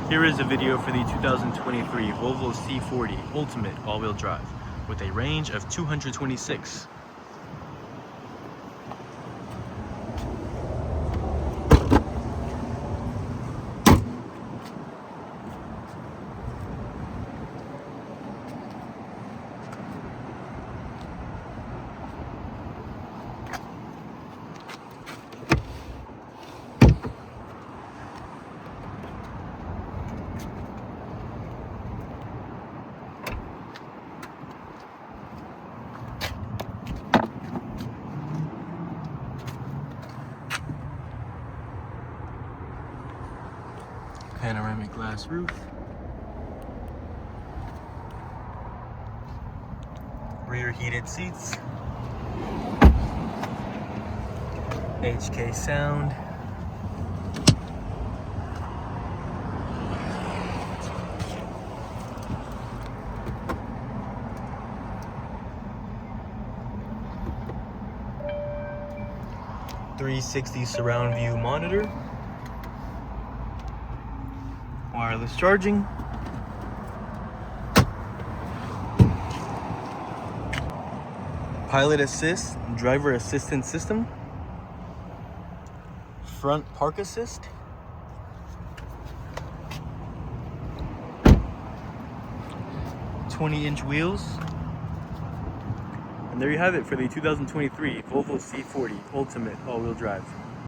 Here is a video for the 2023 Volvo C40 Ultimate all-wheel drive with a range of 226. Panoramic glass roof, rear heated seats, HK sound, .360 surround view monitor, wireless charging, pilot assist, driver assistance system, front park assist, .20-inch wheels. And there you have it for the 2023 Volvo C40 Ultimate all-wheel drive.